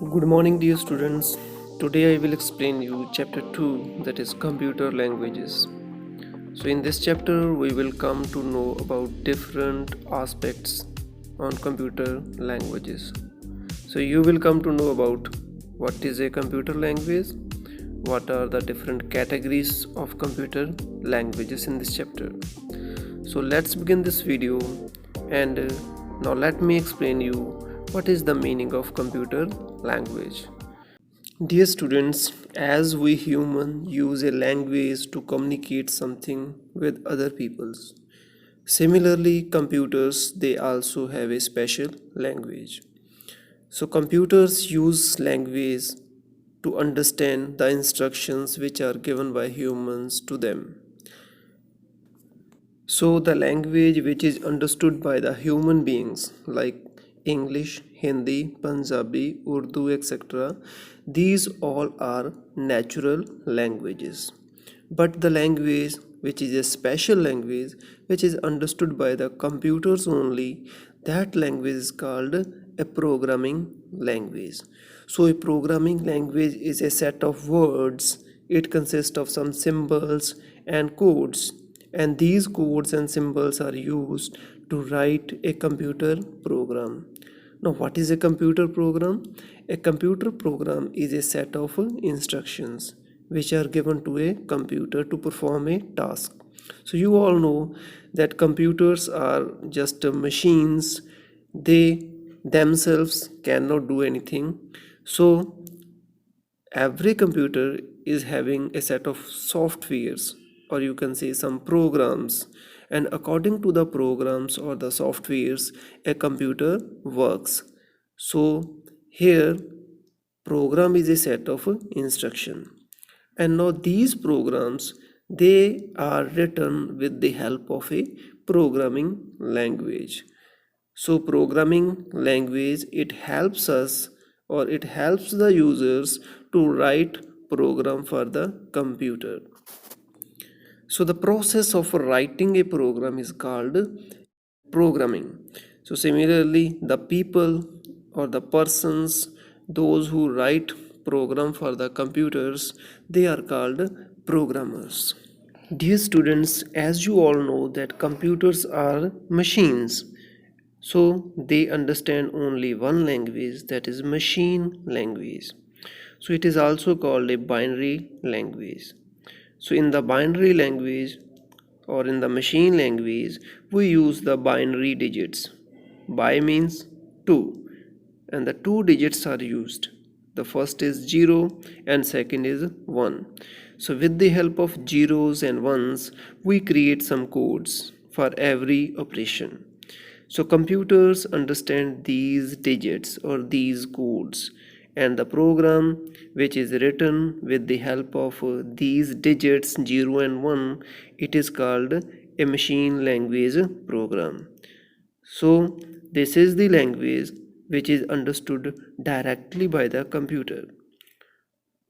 Good morning, dear students. Today I will explain you chapter 2, that is computer languages. So in this chapter we will come to know about different aspects on computer languages. So you will come to know about what is a computer language, what are the different categories of computer languages in this chapter. So let's begin this video and now let me explain you what is the meaning of computer language. Dear students, as we humans use a language to communicate something with other peoples, similarly computers they also have a special language. So computers use language to understand the instructions which are given by humans to them. So the language which is understood by the human beings like English, Hindi, Punjabi, Urdu, etc. These all are natural languages. But the language which is a special language which is understood by the computers only, that language is called a programming language. So a programming language is a set of words. It consists of some symbols and codes, and these codes and symbols are used to write a computer program. Now what is a computer program? A computer program is a set of instructions which are given to a computer to perform a task. So you all know that computers are just machines. They themselves cannot do anything. So every computer is having a set of softwares, or you can say some programs, and according to the programs or the softwares a computer works. So here program is a set of instruction, and now these programs they are written with the help of a programming language. So programming language it helps us, or it helps the users to write program for the computer. So the process of writing a program is called programming. So similarly the people or the persons, those who write program for the computers, they are called programmers. Dear students, as you all know that computers are machines, so they understand only one language, that is machine language. So it is also called a binary language. So in the binary language or in the machine language, we use the binary digits. Bi means 2, and the two digits are used. The first is 0 and second is 1. So with the help of zeros and ones, we create some codes for every operation. So computers understand these digits or these codes, and the program which is written with the help of these digits 0 and 1, it is called a machine language program. So this is the language which is understood directly by the computer.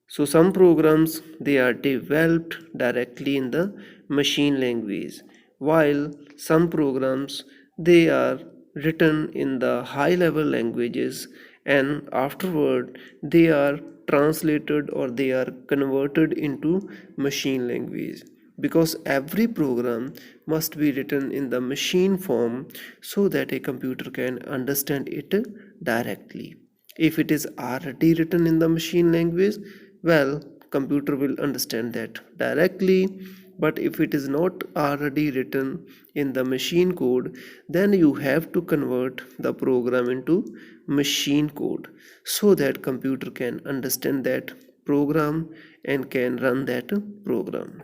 So some programs they are developed directly in the machine language, while some programs they are written in the high level languages, and afterward they are translated or they are converted into machine language, because every program must be written in the machine form so that a computer can understand it directly. If it is already written in the machine language, well, computer will understand that directly. But if it is not already written in the machine code, then you have to convert the program into machine code so that computer can understand that program and can run that program.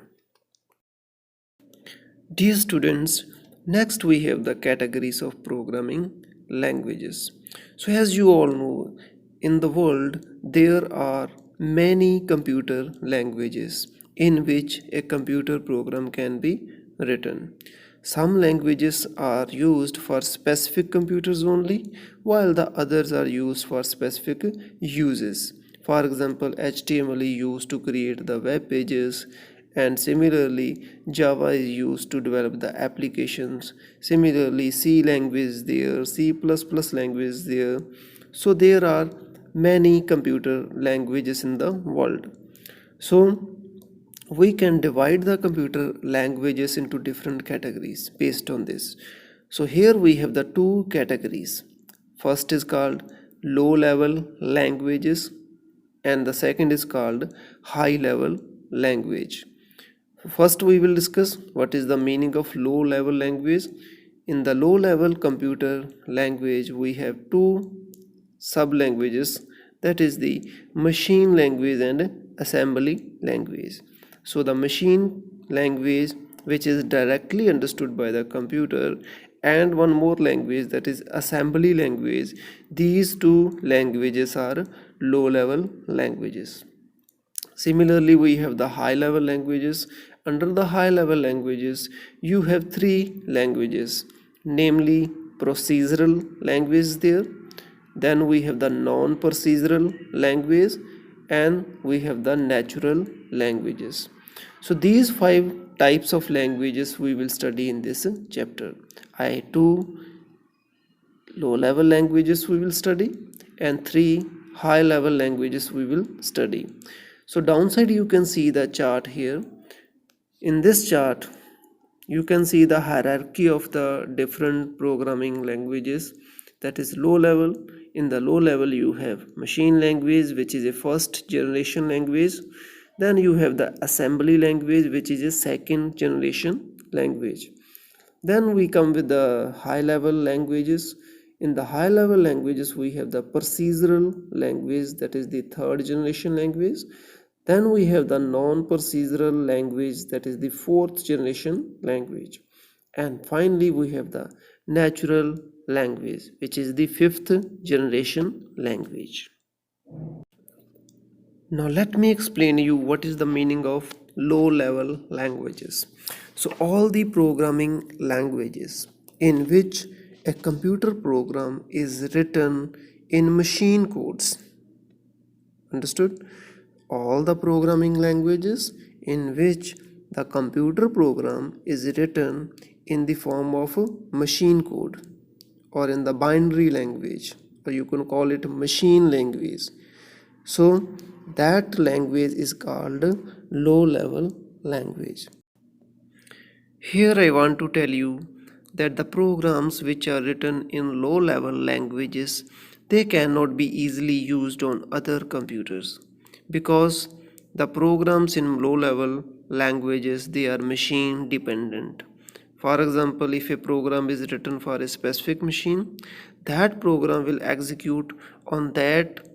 Dear students, next we have the categories of programming languages. So as you all know, in the world there are many computer languages in which a computer program can be written. Some languages are used for specific computers only, while the others are used for specific uses. For example, HTML is used to create the web pages, and similarly Java is used to develop the applications. Similarly C language there, C++ language there. So there are many computer languages in the world. So we can divide the computer languages into different categories based on this. So here we have the two categories. First is called low level languages and the second is called high level language. First we will discuss what is the meaning of low level language. In the low level computer language we have two sub languages, that is the machine language and assembly language. So the machine language, which is directly understood by the computer, and one more language, that is assembly language. These two languages are low level languages. Similarly, we have the high level languages. Under the high level languages, you have three languages, namely procedural language there, then we have the non-procedural language, and we have the natural languages. So these five types of languages we will study in this chapter. Two low level languages we will study and three high level languages we will study. So downside you can see the chart here. In this chart you can see the hierarchy of the different programming languages, that is low level. In the low level you have machine language, which is a first generation language. Then you have the assembly language, which is a second generation language. Then we come with the high level languages. In the high level languages we have the procedural language, that is the third generation language. Then we have the non-procedural language, that is the fourth generation language. And finally we have the natural language, which is the fifth generation language. Now let me explain you what is the meaning of low level languages. So all the programming languages in which a computer program is written in machine codes. Understood? All the programming languages in which the computer program is written in the form of a machine code or in the binary language, or you can call it machine language. So that language is called low level language. Here I want to tell you that the programs which are written in low level languages, they cannot be easily used on other computers, because the programs in low level languages, they are machine dependent. For example, if a program is written for a specific machine, that program will execute on that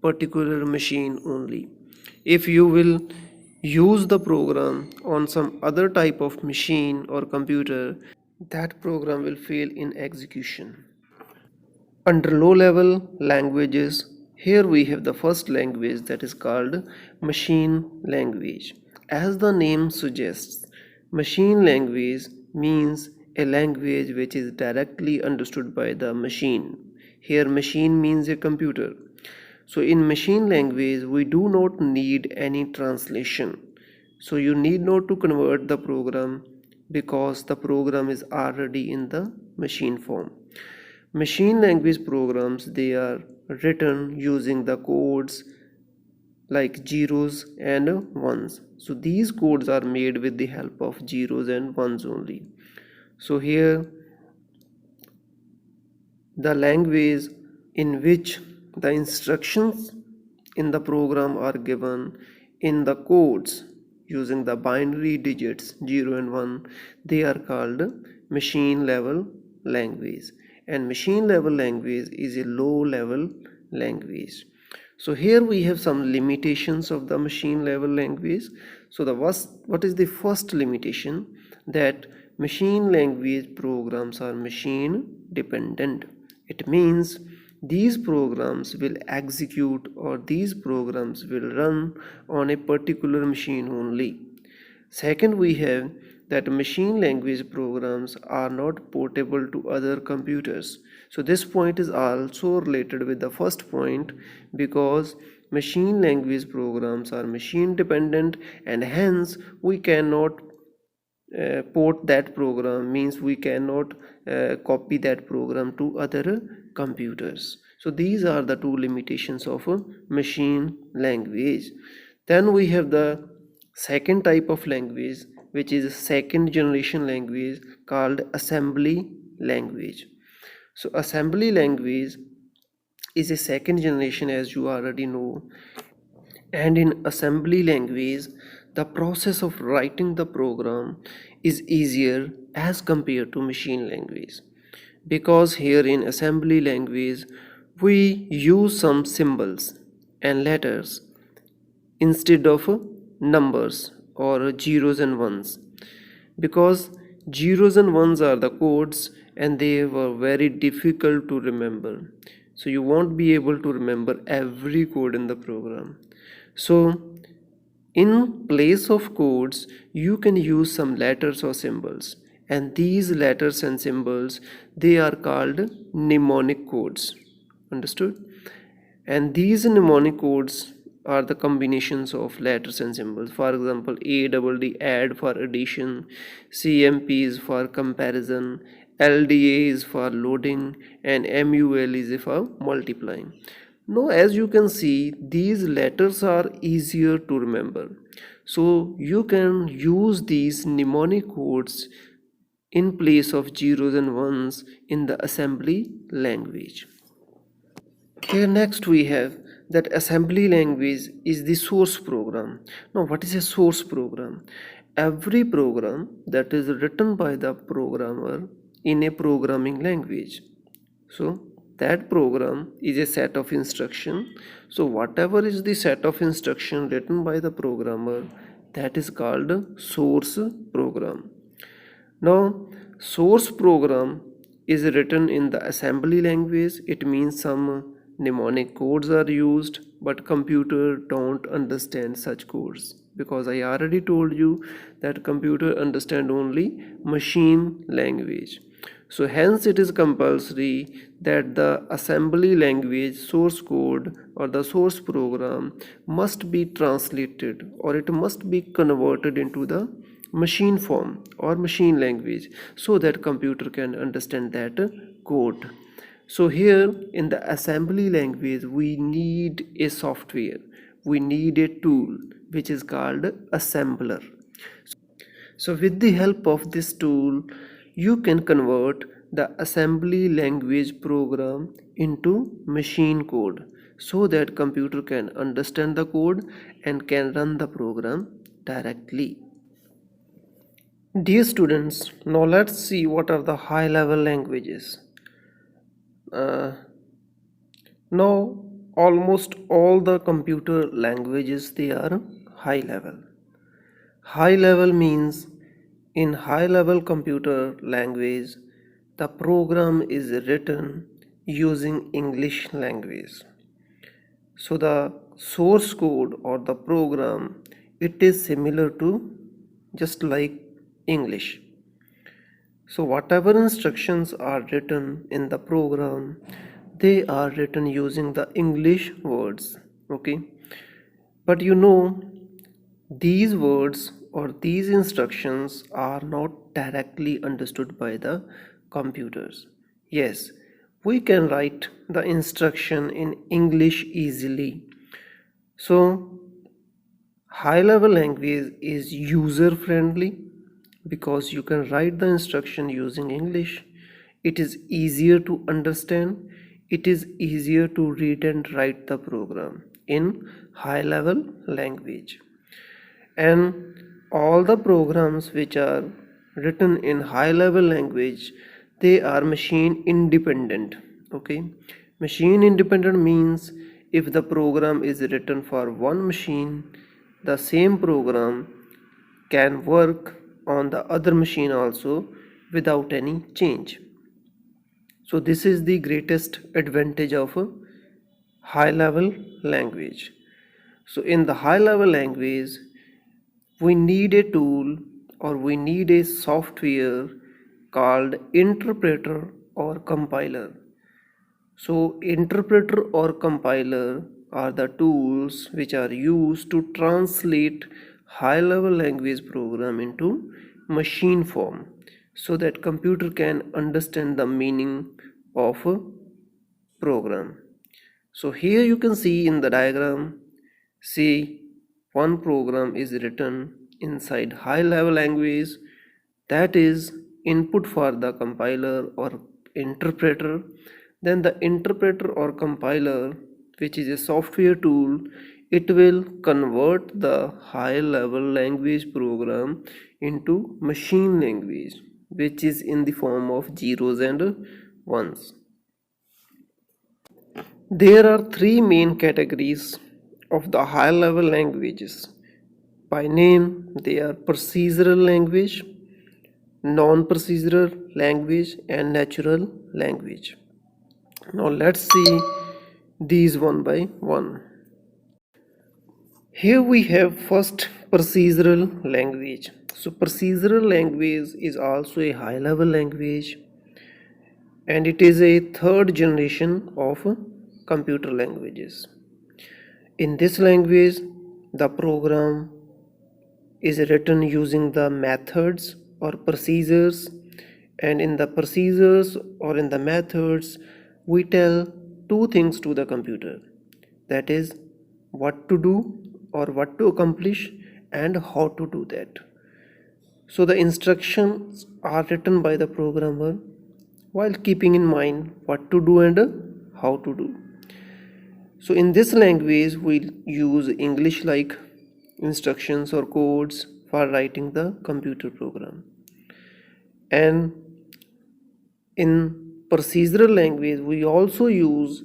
particular machine only. If you will use the program on some other type of machine or computer, that program will fail in execution. Under low level languages, here we have the first language, that is called machine language. As the name suggests, machine language means a language which is directly understood by the machine. Here machine means a computer. So in machine language we do not need any translation. So you need not to convert the program, because the program is already in the machine form. Machine language programs, they are written using the codes like zeros and ones. So these codes are made with the help of zeros and ones only. So here the language in which the instructions in the program are given in the codes using the binary digits 0 and 1, they are called machine level language. And machine level language is a low level language. So here we have some limitations of the machine level language. So what is the first limitation? That machine language programs are machine dependent. It means these programs will execute, or these programs will run on a particular machine only. Second, we have that machine language programs are not portable to other computers. So this point is also related with the first point, because machine language programs are machine dependent, and hence we cannot port that program, means we cannot copy that program to other computers. So these are the two limitations of a machine language. Then we have the second type of language, which is second generation language called assembly language. So assembly language is a second generation, as you already know, and in assembly language the process of writing the program is easier as compared to machine language, because here in assembly language we use some symbols and letters instead of numbers or zeros and ones, because zeros and ones are the codes and they were very difficult to remember. So you won't be able to remember every code in the program. So in place of codes, you can use some letters or symbols, and these letters and symbols, they are called mnemonic codes. Understood? And these mnemonic codes are the combinations of letters and symbols. For example, ADD, add for addition, CMP is for comparison, LDA is for loading, and MUL is for multiplying. Now, as you can see, these letters are easier to remember. So you can use these mnemonic codes in place of zeros and ones in the assembly language. Here next we have that assembly language is the source program. Now what is a source program? Every program that is written by the programmer in a programming language. So that program is a set of instruction. So whatever is the set of instruction written by the programmer, that is called source program. Now source program is written in the assembly language. It means some mnemonic codes are used, but computer don't understand such codes, because I already told you that computer understand only machine language. So hence it is compulsory that the assembly language source code or the source program must be translated, or it must be converted into the machine form or machine language, so that computer can understand that code. So here in the assembly language we need a software, we need a tool which is called assembler. So with the help of this tool you can convert the assembly language program into machine code, so that computer can understand the code and can run the program directly. Dear students, now let's see what are the high level languages. Uh, Now almost all the computer languages, they are high level. High level means in high level computer language the program is written using English language. So the source code or the program, it is similar to just like English. So whatever instructions are written in the program, they are written using the English words. Okay, but you know, these words or these instructions are not directly understood by the computers. Yes, we can write the instruction in English easily. So high level language is user friendly because you can write the instruction using English. It is easier to understand, it is easier to read and write the program in high level language. And all the programs which are written in high level language, they are machine independent. Okay, machine independent means if the program is written for one machine, the same program can work on the other machine also without any change. So this is the greatest advantage of a high level language. So in the high level language we need a tool or we need a software called interpreter or compiler. So interpreter or compiler are the tools which are used to translate high level language program into machine form, so that computer can understand the meaning of a program. So here you can see in the diagram, see one program is written inside high level language, that is input for the compiler or interpreter. Then the interpreter or compiler, which is a software tool, it will convert the high level language program into machine language, which is in the form of zeros and ones. There are three main categories of the high level languages. By name, they are procedural language, non-procedural language, and natural language. Now let's see these one by one. Here we have first procedural language. So procedural language is also a high level language, and it is a third generation of computer languages. In this language, the program is written using the methods or procedures, and in the procedures or in the methods we tell two things to the computer, that is what to do or what to accomplish and how to do that. So the instructions are written by the programmer while keeping in mind what to do and how to do. So in this language we use English like instructions or codes for writing the computer program. And in procedural language we also use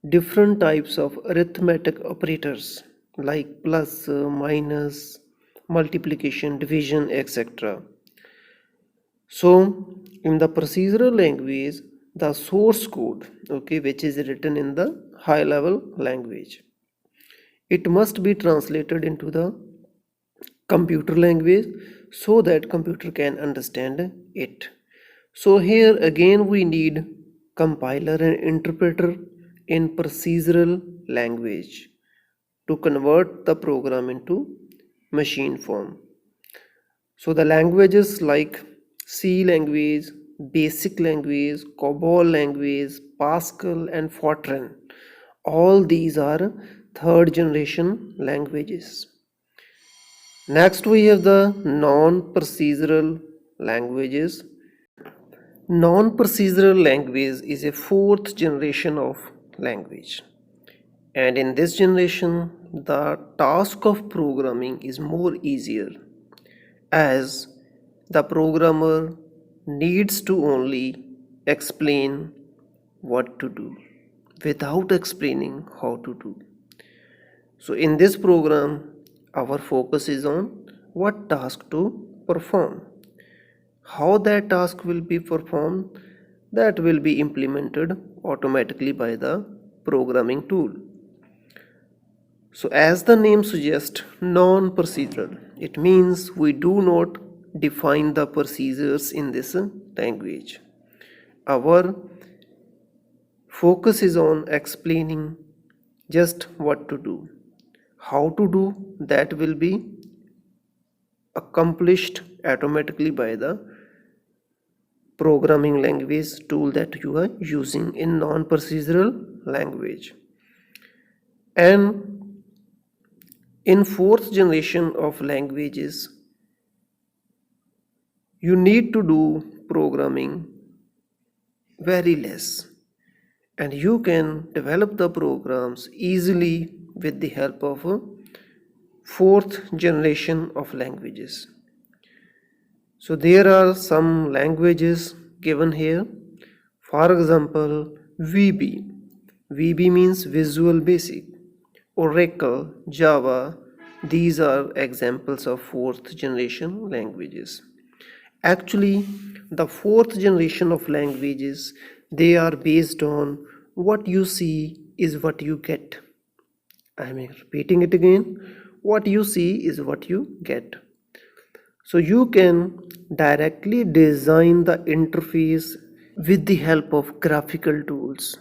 different types of arithmetic operators like plus, minus, multiplication, division, etc. So in the procedural language, the source code, okay, which is written in the high level language, it must be translated into the computer language so that computer can understand it. So here again we need compiler and interpreter in procedural language to convert the program into machine form. So the languages like C language, basic language, COBOL language, Pascal and Fortran, all these are third generation languages. Next we have the non-procedural languages. Non-procedural language is a fourth generation of language, and in this generation the task of programming is more easier, as the programmer needs to only explain what to do without explaining how to do. So in this program our focus is on what task to perform. How that task will be performed, that will be implemented automatically by the programming tool. So as the name suggests, non-procedural, it means we do not define the procedures in this language. Our focus is on explaining just what to do. How to do, that will be accomplished automatically by the programming language tool that you are using in non-procedural language. And in fourth generation of languages, you need to do programming very less, and you can develop the programs easily with the help of a fourth generation of languages. So there are some languages given here. For example, VB. VB means Visual Basic. Oracle, Java, these are examples of fourth generation languages. Actually, the fourth generation of languages, they are based on what you see is what you get. I am repeating it again. What you see is what you get. So you can directly design the interface with the help of graphical tools,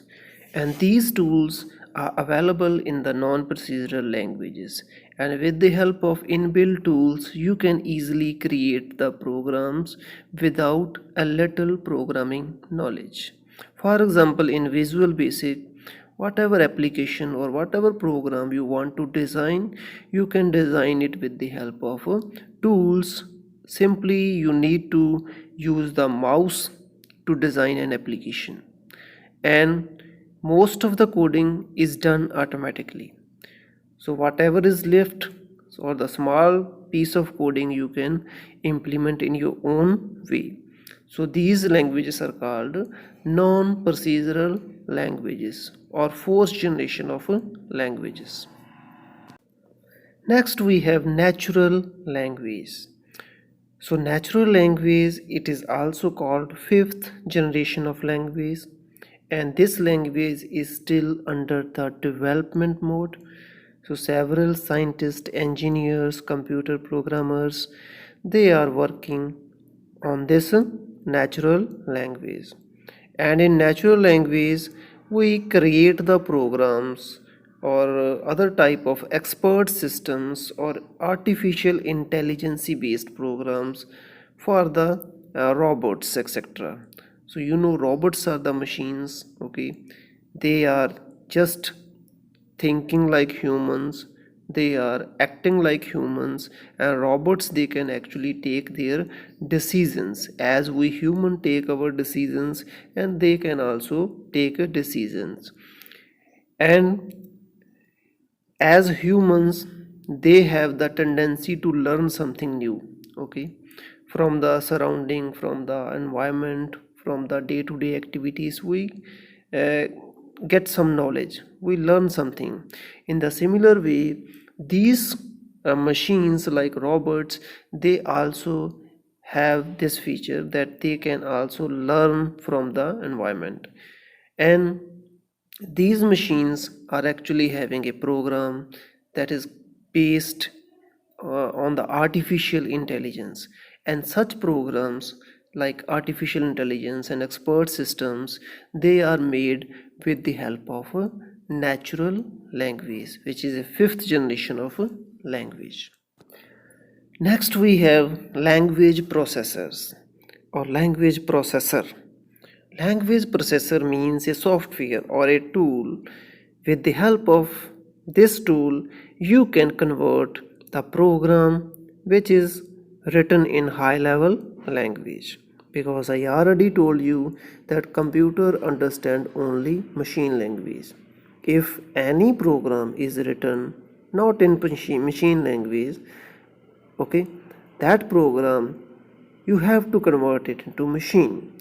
and these tools are available in the non-procedural languages, and with the help of inbuilt tools you can easily create the programs without a little programming knowledge. For example, in Visual Basic whatever application or whatever program you want to design, you can design it with the help of tools. Simply you need to use the mouse to design an application, and most of the coding is done automatically. So whatever is left or the small piece of coding you can implement in your own way. So these languages are called non-procedural languages or fourth generation of languages. Next we have natural language. So natural language, it is also called fifth generation of language, and this language is still under the development mode. So several scientists, engineers, computer programmers, they are working on this natural language. And in natural language, we create the programs or other type of expert systems or artificial intelligence based programs for the robots, etc. So you know, robots are the machines, okay? They are just thinking like humans, they are acting like humans, and robots, they can actually take their decisions as we human take our decisions, and they can also take decisions. And as humans, they have the tendency to learn something new, okay, from the surrounding, from the environment, from the day-to-day activities. We uh, get some knowledge, we learn something. In the similar way, these machines like robots, they also have this feature that they can also learn from the environment. And these machines are actually having a program that is based on the artificial intelligence, and such programs like artificial intelligence and expert systems, they are made with the help of a natural language, which is a fifth generation of a language. Next we have language processors or language processor. Language processor means a software or a tool. With the help of this tool, you can convert the program which is written in high level language. Because I already told you that computer understand only machine language. If any program is written not in machine language, okay, that program you have to convert it into machine.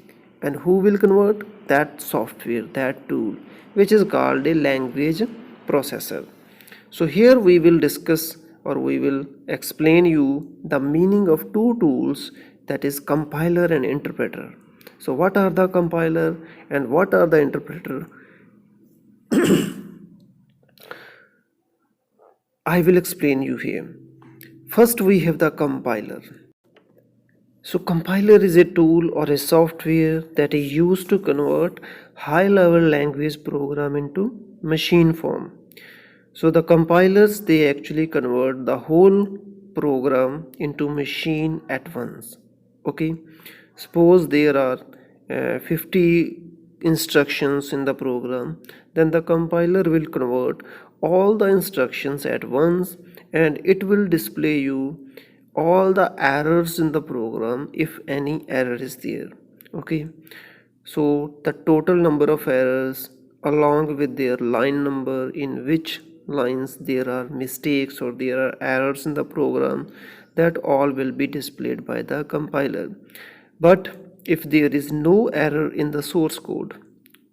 And who will convert? That software, that tool, which is called a language processor. So here we will discuss, or we will explain you the meaning of two tools, that is compiler and interpreter. So what are the compiler and what are the interpreter? I will explain you here. First we have the compiler. So compiler is a tool or a software that is used to convert high level language program into machine form. So the compilers, they actually convert the whole program into machine at once. Okay, suppose there are 50 instructions in the program, then the compiler will convert all the instructions at once, and it will display you all the errors in the program if any error is there. Okay, so the total number of errors along with their line number, in which lines there are mistakes or there are errors in the program, that all will be displayed by the compiler. But if there is no error in the source code,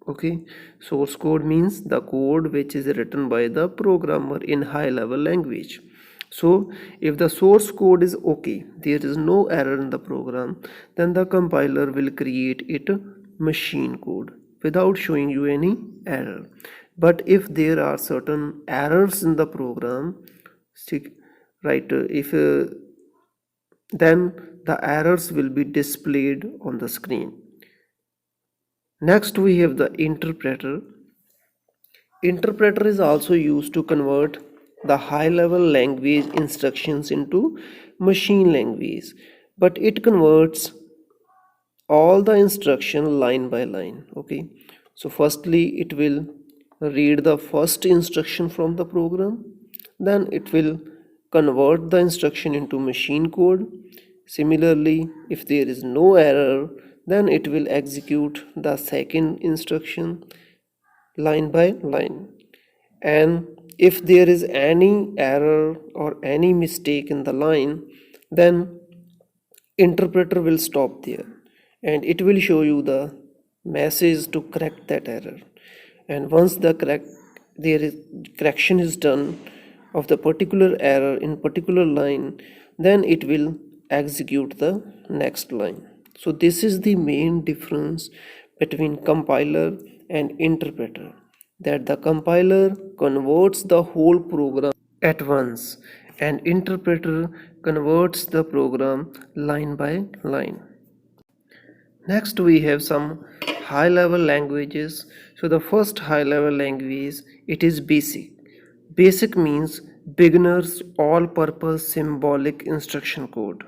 okay, source code means the code which is written by the programmer in high level language. So if the source code is okay, there is no error in the program, then the compiler will create it machine code without showing you any error. But if there are certain errors in the program, right, if then the errors will be displayed on the screen. Next we have the interpreter. Interpreter is also used to convert the high level language instructions into machine language, but it converts all the instruction line by line. Okay, so firstly it will read the first instruction from the program, then it will convert the instruction into machine code. Similarly, if there is no error, then it will execute the second instruction line by line. And if there is any error or any mistake in the line, then interpreter will stop there and it will show you the message to correct that error. And once correction is done of the particular error in particular line, then it will execute the next line. So this is the main difference between compiler and interpreter, that the compiler converts the whole program at once and interpreter converts the program line by line. Next we have some high level languages. So the first high level language, it is basic. Basic means beginners all purpose symbolic instruction code.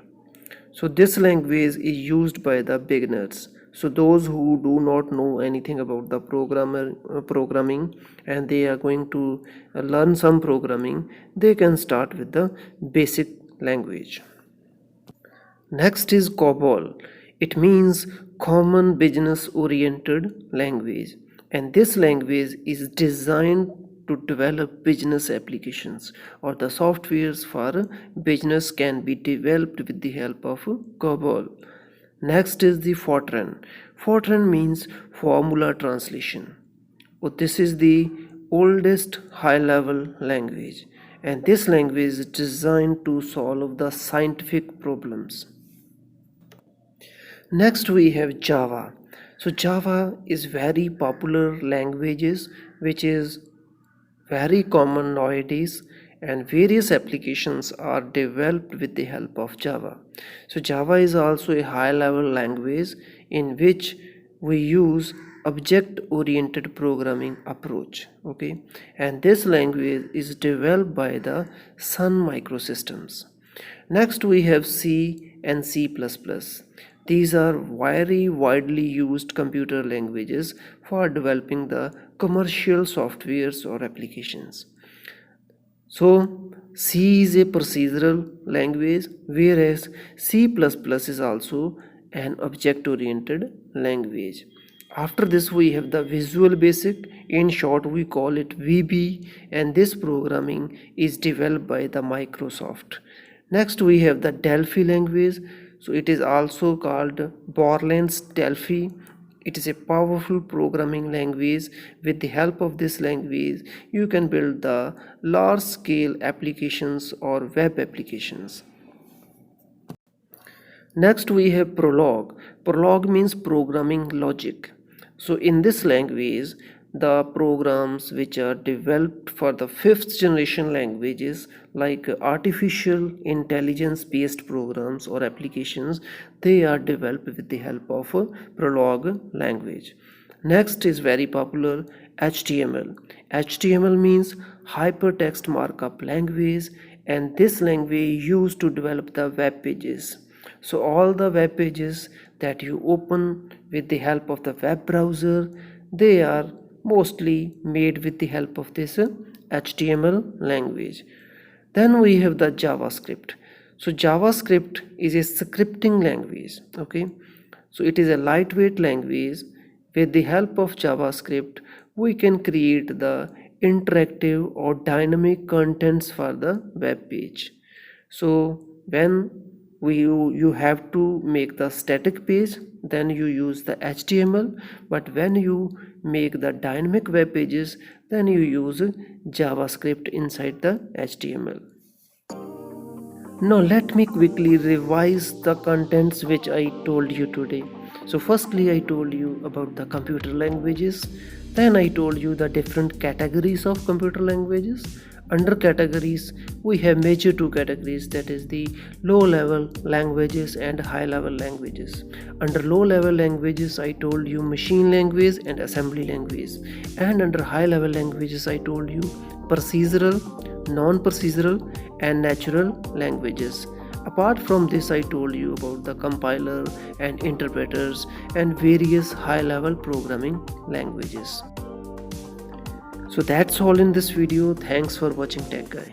So this language is used by the beginners. So those who do not know anything about the programming and they are going to learn some programming, they can start with the basic language. Next is COBOL. It means common business oriented language, and this language is designed to develop business applications, or the softwares for business can be developed with the help of COBOL. Next is the Fortran. Fortran means formula translation. This is the oldest high level language, and this language is designed to solve the scientific problems. Next we have Java. So Java is very popular languages which is very common nowadays, and various applications are developed with the help of Java. So Java is also a high level language in which we use object oriented programming approach. Okay, and this language is developed by the Sun Microsystems. Next we have C and C++. These are very widely used computer languages for developing the commercial softwares or applications. So C is a procedural language, whereas C++ is also an object-oriented language. After this we have the Visual Basic, in short we call it VB, and this programming is developed by the Microsoft. Next we have the Delphi language. So it is also called Borland's Delphi. It is a powerful programming language. With the help of this language, you can build the large-scale applications or web applications. Next we have Prolog. Prolog means programming logic. So in this language, the programs which are developed for the 5th generation languages like artificial intelligence based programs or applications, they are developed with the help of a Prolog language. Next is very popular HTML. HTML means hypertext markup language, and this language used to develop the web pages. So all the web pages that you open with the help of the web browser, they are mostly made with the help of this HTML language. Then we have the JavaScript. So JavaScript is a scripting language. Okay, so it is a lightweight language. With the help of JavaScript, we can create the interactive or dynamic contents for the web page. So when you have to make the static page, then you use the HTML, but when you make the dynamic web pages, then you use JavaScript inside the HTML. Now let me quickly revise the contents which I told you today. So firstly I told you about the computer languages, then I told you the different categories of computer languages. Under categories, we have major 2 categories, that is the low level languages and high level languages. Under low level languages, I told you machine language and assembly language, and under high level languages I told you procedural, non-procedural and natural languages. Apart from this, I told you about the compiler and interpreters and various high level programming languages. So that's all in this video. Thanks for watching Tech Guy.